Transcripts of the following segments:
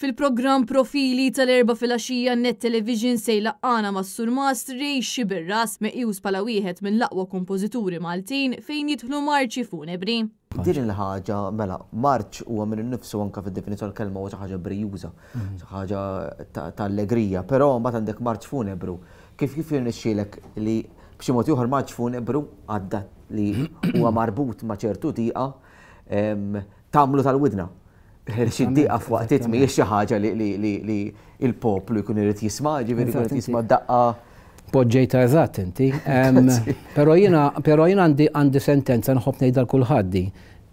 Fil-programm Profili tal-4 filgħaxija Net Television sejla għana ma' Sur Mast Rej Xibirras meqjus pala wieħed mill-aqwa kompożituri Maltin fejn jidħlu marċi funebri. Din il-ħaġa, mela, marċ huwa minn innifsu anke fid-definizzjoni tal-kelma huwa xi ħaġa brijuża, xi ħaġa ta' allegrija, però mbagħad għandek marċ funebru. Kif jirnexxielek li b'xi mod ieħor marċ funebru għadda li huwa marbut ma' ċertu dieqa tagħmlu tal-widna. Xid-dieqa f'waqtiet mhijiex xi ħaġa li il-poplu jkun irid jisma', ġifieri jkun irid jisma' daqqa. Poġġejta eżatt inti. Però jiena għandi sentenza nħobb ngħidha l kulħadd.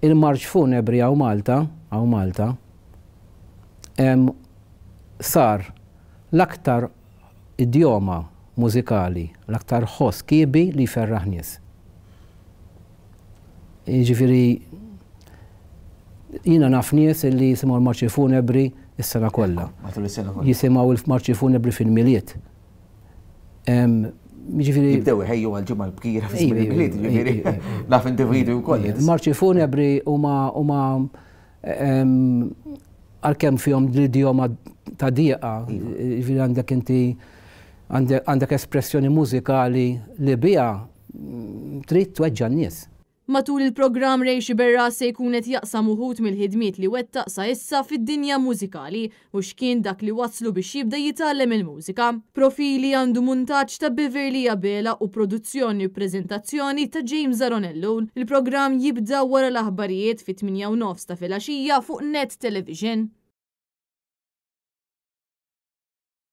Il-marċ funebri hawn Malta sar l-aktar idjoma mużikali, l-aktar ħoss kiebi li jferraħ nies. Jiġifieri jiena naf nies li jisimgħu l-marċi funebri is-sena kollha. Jisimgħu l-marċi funebri fil-miliet. Jibdew iħejju għal-ġimgħa l-bkira fis-miliet, ġifieri naf individwi wkoll. Il-marċi funebri huma għalkemm fihom l-idjoma ta' dieqa, jiġifieri għandek inti għandek espressjoni mużikali li biha trid tweġġa' n-nies. Matul il-programm Rej Xibirras se jkun qed jaqsam uħud mill-ħidmiet li wettaq sa issa fid-dinja mużikali u x'kien dak li waslu biex jibda jitgħallem il-mużika. Profili għandu muntaġġ ta' Beverly Abela u produzzjoni u preżentazzjoni ta' James Aronello. Il-programm jibda wara l-aħbarijiet fit-8:09 ta' filgħaxija fuq Net Television.